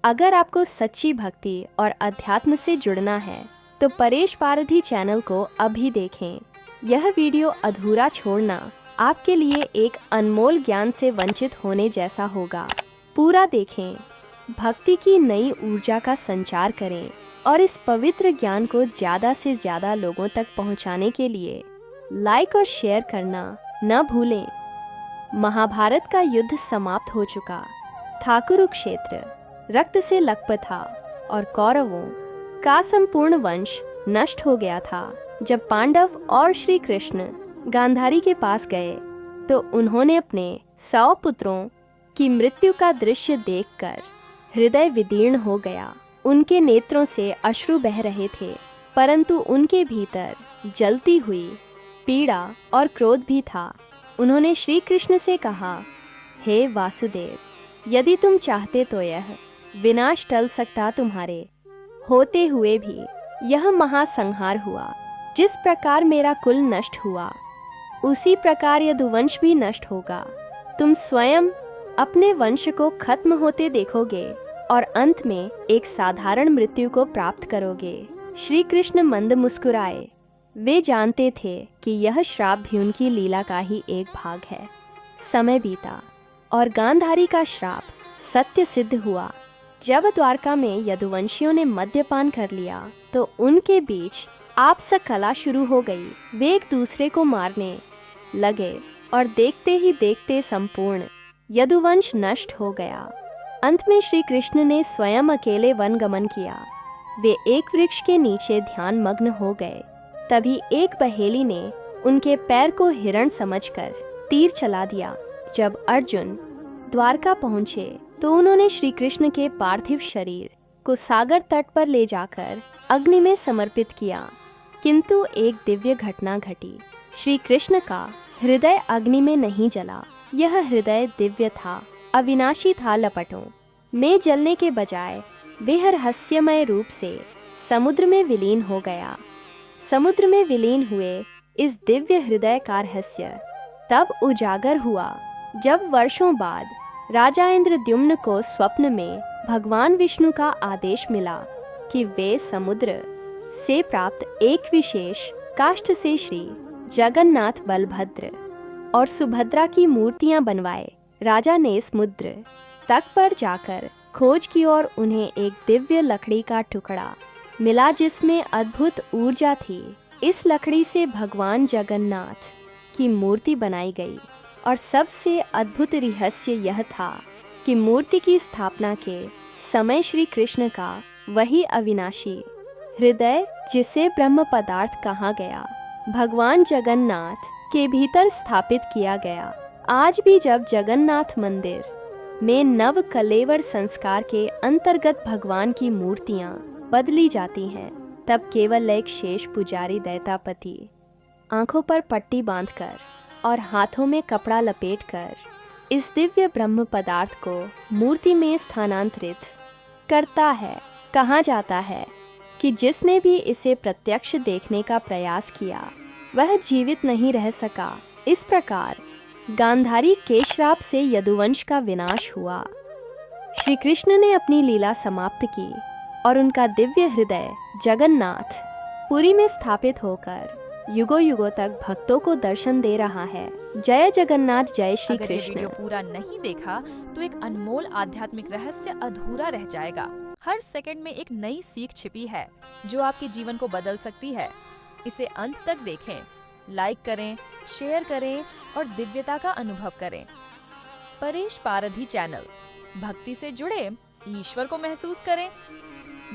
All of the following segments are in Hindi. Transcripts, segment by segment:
अगर आपको सच्ची भक्ति और अध्यात्म से जुड़ना है तो परेश पारधी चैनल को अभी देखें। यह वीडियो अधूरा छोड़ना आपके लिए एक अनमोल ज्ञान से वंचित होने जैसा होगा। पूरा देखें, भक्ति की नई ऊर्जा का संचार करें और इस पवित्र ज्ञान को ज़्यादा से ज़्यादा लोगों तक पहुंचाने के लिए लाइक और शेयर करना न भूलें। महाभारत का युद्ध समाप्त हो चुका था। कुरुक्षेत्र रक्त से लकप था और कौरवों का संपूर्ण वंश नष्ट हो गया था। जब पांडव और श्री कृष्ण गांधारी के पास गए तो उन्होंने अपने 100 पुत्रों की मृत्यु का दृश्य देखकर हृदय विदीर्ण हो गया। उनके नेत्रों से अश्रु बह रहे थे, परंतु उनके भीतर जलती हुई पीड़ा और क्रोध भी था। उन्होंने श्री कृष्ण से कहा, हे वासुदेव, यदि तुम चाहते तो यह विनाश टल सकता तुम्हारे होते हुए भी। यह महासंहार हुआ। जिस प्रकार मेरा कुल नष्ट हुआ उसी प्रकार यदुवंश भी नष्ट होगा। तुम स्वयं अपने वंश को खत्म होते देखोगे और अंत में एक साधारण मृत्यु को प्राप्त करोगे। श्री कृष्ण मंद मुस्कुराए। वे जानते थे कि यह श्राप भी उनकी लीला का ही एक भाग है। समय बीता और गांधारी का श्राप सत्य सिद्ध हुआ। जब द्वारका में यदुवंशियों ने मद्यपान कर लिया तो उनके बीच आपस कला शुरू हो गई। वे एक दूसरे को मारने लगे और देखते ही देखते संपूर्ण यदुवंश नष्ट हो गया। अंत में श्री कृष्ण ने स्वयं अकेले वन गमन किया। वे एक वृक्ष के नीचे ध्यान मग्न हो गए। तभी एक पहेली ने उनके पैर को हिरण समझकर तीर चला दिया। जब अर्जुन द्वारका पहुंचे तो उन्होंने श्री कृष्ण के पार्थिव शरीर को सागर तट पर ले जाकर अग्नि में समर्पित किया। किंतु एक दिव्य घटना घटी। श्री कृष्ण का हृदय अग्नि में नहीं जला। यह हृदय दिव्य था, अविनाशी था। लपटों में जलने के बजाय वह रहस्यमय रूप से समुद्र में विलीन हो गया। समुद्र में विलीन हुए इस दिव्य हृदय का रहस्य तब उजागर हुआ जब वर्षों बाद राजा इंद्रद्युम्न को स्वप्न में भगवान विष्णु का आदेश मिला कि वे समुद्र से प्राप्त एक विशेष काष्ठ से श्री जगन्नाथ, बलभद्र और सुभद्रा की मूर्तियां बनवाए। राजा ने समुद्र तट पर जाकर खोज की और उन्हें एक दिव्य लकड़ी का टुकड़ा मिला जिसमें अद्भुत ऊर्जा थी। इस लकड़ी से भगवान जगन्नाथ की मूर्ति बनाई गई और सबसे अद्भुत रहस्य यह था कि मूर्ति की स्थापना के समय श्री कृष्ण का वही अविनाशी हृदय, जिसे ब्रह्म पदार्थ कहा गया, भगवान जगन्नाथ के भीतर स्थापित किया गया। आज भी जब जगन्नाथ मंदिर में नव कलेवर संस्कार के अंतर्गत भगवान की मूर्तियां बदली जाती हैं, तब केवल एक शेष पुजारी दैतापति आंखों पर पट्टी बांधकर और हाथों में कपड़ा लपेटकर इस दिव्य ब्रह्म पदार्थ को मूर्ति में स्थानांतरित करता है। कहा जाता है कि जिसने भी इसे प्रत्यक्ष देखने का प्रयास किया वह जीवित नहीं रह सका। इस प्रकार गांधारी के श्राप से यदुवंश का विनाश हुआ। श्री कृष्ण ने अपनी लीला समाप्त की और उनका दिव्य हृदय जगन्नाथ पुरी में स्थापित होकर युगों युगों तक भक्तों को दर्शन दे रहा है। जय जगन्नाथ, जय श्री कृष्ण। अगर वीडियो पूरा नहीं देखा तो एक अनमोल आध्यात्मिक रहस्य अधूरा रह जाएगा। हर सेकंड में एक नई सीख छिपी है जो आपके जीवन को बदल सकती है। इसे अंत तक देखें, लाइक करें, शेयर करें और दिव्यता का अनुभव करें। परेश पारधी चैनल, भक्ति से जुड़े, ईश्वर को महसूस करें।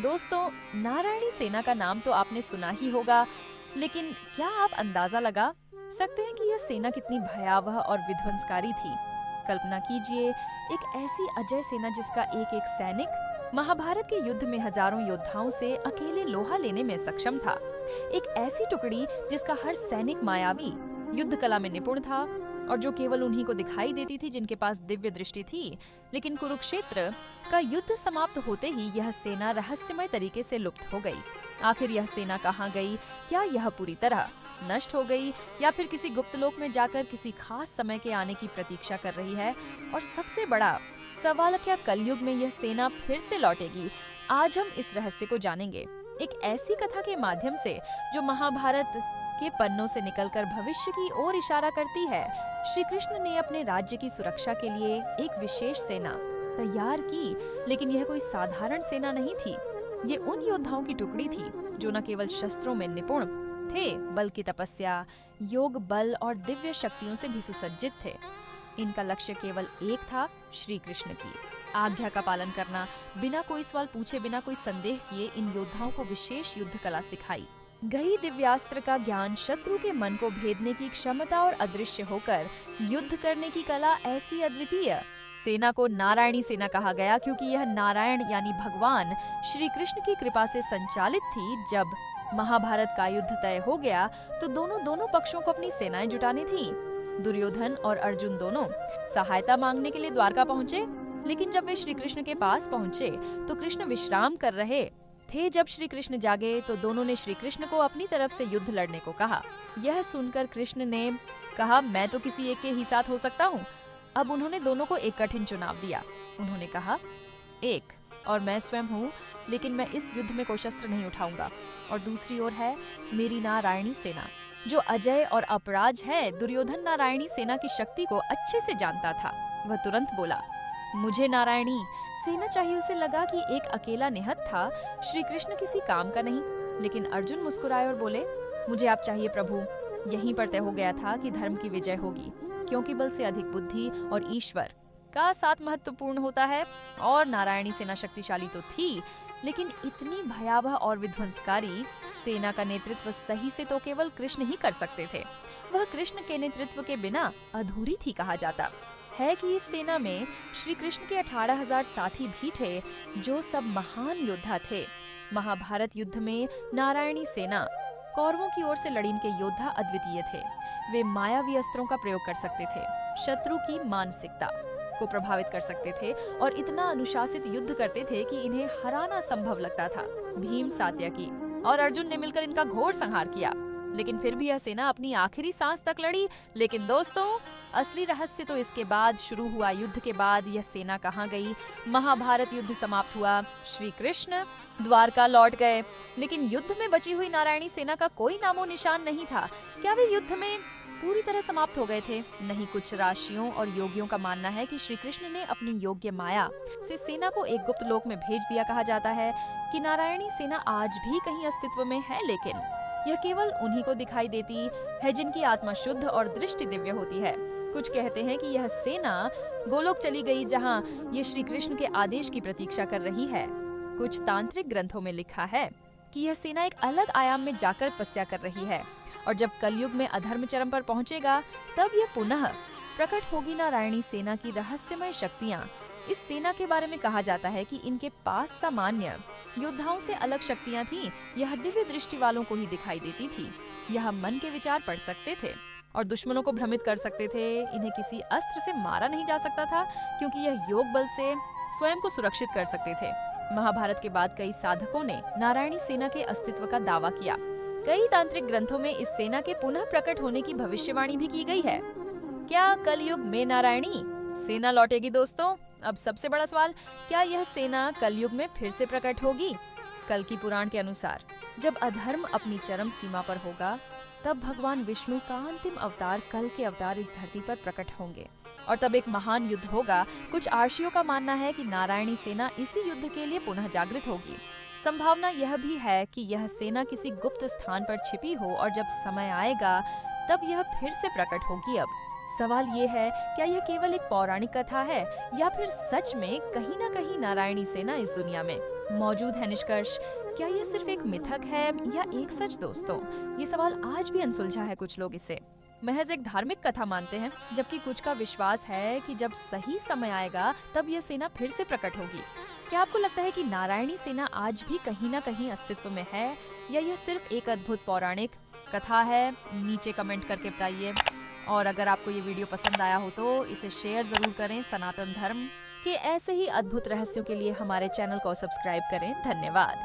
दोस्तों, नारायणी सेना का नाम तो आपने सुना ही होगा, लेकिन क्या आप अंदाजा लगा सकते हैं कि यह सेना कितनी भयावह और विध्वंसकारी थी? कल्पना कीजिए, एक ऐसी अजय सेना जिसका एक एक सैनिक महाभारत के युद्ध में हजारों योद्धाओं से अकेले लोहा लेने में सक्षम था। एक ऐसी टुकड़ी जिसका हर सैनिक मायावी, युद्ध कला में निपुण था और जो केवल उन्हीं को दिखाई देती थी जिनके पास दिव्य दृष्टि थी। लेकिन कुरुक्षेत्र का युद्ध समाप्त होते ही यह सेना रहस्यमय तरीके से लुप्त हो गई। आखिर यह सेना कहाँ गई? क्या यह पूरी तरह नष्ट हो गई या फिर किसी गुप्त लोक में जाकर किसी खास समय के आने की प्रतीक्षा कर रही है? और सबसे बड़ा सवाल क्या कलयुग में यह सेना फिर से लौटेगी? आज हम इस रहस्य को जानेंगे, एक ऐसी कथा के माध्यम से जो महाभारत के पन्नों से निकलकर भविष्य की ओर इशारा करती है। श्री कृष्ण ने अपने राज्य की सुरक्षा के लिए एक विशेष सेना तैयार की, लेकिन यह कोई साधारण सेना नहीं थी। ये उन योद्धाओं की टुकड़ी थी जो न केवल शस्त्रों में निपुण थे, बल्कि तपस्या, योग बल और दिव्य शक्तियों से भी सुसज्जित थे। इनका लक्ष्य केवल एक था, श्री कृष्ण की आज्ञा का पालन करना। बिना कोई सवाल पूछे, बिना कोई संदेह किए इन योद्धाओं को विशेष युद्ध कला सिखाई गई। दिव्यास्त्र का ज्ञान, शत्रु के मन को भेदने की क्षमता और अदृश्य होकर युद्ध करने की कला ऐसी अद्वितीय। सेना को नारायणी सेना कहा गया क्योंकि यह नारायण यानी भगवान श्री कृष्ण की कृपा से संचालित थी। जब महाभारत का युद्ध तय हो गया तो दोनों पक्षों को अपनी सेनाएं जुटानी थी। दुर्योधन और अर्जुन दोनों सहायता मांगने के लिए द्वारका पहुँचे, लेकिन जब वे श्री कृष्ण के पास पहुँचे तो कृष्ण विश्राम कर रहे थे। जब श्री कृष्ण जागे तो दोनों ने श्री कृष्ण को अपनी तरफ से युद्ध लड़ने को कहा। यह सुनकर कृष्ण ने कहा, मैं तो किसी एक के ही साथ हो सकता हूँ। अब उन्होंने दोनों को एक कठिन चुनाव दिया। उन्होंने कहा, एक और मैं स्वयं हूँ, लेकिन मैं इस युद्ध में कोई शस्त्र नहीं उठाऊंगा। और दूसरी ओर है मेरी नारायणी सेना जो अजय और अपराज है। दुर्योधन नारायणी सेना की शक्ति को अच्छे से जानता था। वह तुरंत बोला, मुझे नारायणी सेना चाहिए। उसे लगा कि एक अकेला निहत था, श्री कृष्ण किसी काम का नहीं। लेकिन अर्जुन मुस्कुराए और बोले, मुझे आप चाहिए प्रभु। यहीं पर तय हो गया था कि धर्म की विजय होगी, क्योंकि बल से अधिक बुद्धि और ईश्वर का साथ महत्वपूर्ण होता है। और नारायणी सेना शक्तिशाली तो थी, लेकिन इतनी भयावह और विध्वंसकारी सेना का नेतृत्व सही से तो केवल कृष्ण ही कर सकते थे। वह कृष्ण के नेतृत्व के बिना अधूरी थी। कहा जाता है कि इस सेना में श्री कृष्ण के 18,000 साथी भी थे, जो सब महान योद्धा थे। महाभारत युद्ध में नारायणी सेना कौरवों की ओर से लड़ी। इनके योद्धा अद्वितीय थे। वे मायावी अस्त्रों का प्रयोग कर सकते थे, शत्रु की मानसिकता को प्रभावित कर सकते थे और इतना अनुशासित युद्ध करते थे कि इन्हें हराना संभव लगता था। भीम, सात्यकी और अर्जुन ने मिलकर इनका घोर संहार किया, लेकिन फिर भी यह सेना अपनी आखिरी सांस तक लड़ी। लेकिन दोस्तों, असली रहस्य तो इसके बाद शुरू हुआ। युद्ध के बाद यह सेना कहाँ गई? महाभारत युद्ध समाप्त हुआ, श्री कृष्ण द्वारका लौट गए, लेकिन युद्ध में बची हुई नारायणी सेना का कोई नामो निशान नहीं था। क्या वे युद्ध में पूरी तरह समाप्त हो गए थे? नहीं, कुछ राशियों और योगियों का मानना है कि श्री कृष्ण ने अपनी योग्य माया से सेना को एक गुप्त लोक में भेज दिया। कहा जाता है कि नारायणी सेना आज भी कहीं अस्तित्व में है, लेकिन यह केवल उन्हीं को दिखाई देती है जिनकी आत्मा शुद्ध और दृष्टि दिव्य होती है। कुछ कहते हैं कि यह सेना गोलोक चली गई, जहां ये श्री कृष्ण के आदेश की प्रतीक्षा कर रही है। कुछ तांत्रिक ग्रंथों में लिखा है कि यह सेना एक अलग आयाम में जाकर तपस्या कर रही है, और जब कलयुग में अधर्म चरम पर पहुंचेगा तब यह पुनः प्रकट होगी। नारायणी सेना की रहस्यमय शक्तियाँ। इस सेना के बारे में कहा जाता है कि इनके पास सामान्य योद्धाओं से अलग शक्तियाँ थीं। यह दिव्य दृष्टि वालों को ही दिखाई देती थी। यह मन के विचार पढ़ सकते थे और दुश्मनों को भ्रमित कर सकते थे। इन्हें किसी अस्त्र से मारा नहीं जा सकता था, क्योंकि यह योग बल से स्वयं को सुरक्षित कर सकते थे। महाभारत के बाद कई साधकों ने नारायणी सेना के अस्तित्व का दावा किया। कई तांत्रिक ग्रंथों में इस सेना के पुनः प्रकट होने की भविष्यवाणी भी की गई है। क्या कलयुग में नारायणी सेना लौटेगी? दोस्तों, अब सबसे बड़ा सवाल, क्या यह सेना कलयुग में फिर से प्रकट होगी? कल की पुराण के अनुसार जब अधर्म अपनी चरम सीमा पर होगा, तब भगवान विष्णु का अंतिम अवतार, कल के अवतार इस धरती पर प्रकट होंगे और तब एक महान युद्ध होगा। कुछ आर्षियों का मानना है कि नारायणी सेना इसी युद्ध के लिए पुनः जागृत होगी। संभावना यह भी है कि यह सेना किसी गुप्त स्थान पर छिपी हो और जब समय आएगा तब यह फिर से प्रकट होगी। अब सवाल ये है, क्या यह केवल एक पौराणिक कथा है या फिर सच में कहीं न कहीं नारायणी सेना इस दुनिया में मौजूद है? निष्कर्ष, क्या यह सिर्फ एक मिथक है या एक सच? दोस्तों, ये सवाल आज भी अनसुलझा है। कुछ लोग इसे महज एक धार्मिक कथा मानते हैं, जबकि कुछ का विश्वास है कि जब सही समय आएगा तब यह सेना फिर से प्रकट होगी। क्या आपको लगता है कि नारायणी सेना आज भी कहीं न कहीं अस्तित्व में है, या यह सिर्फ एक अद्भुत पौराणिक कथा है? नीचे कमेंट करके बताइए। और अगर आपको ये वीडियो पसंद आया हो तो इसे शेयर जरूर करें। सनातन धर्म के ऐसे ही अद्भुत रहस्यों के लिए हमारे चैनल को सब्सक्राइब करें। धन्यवाद।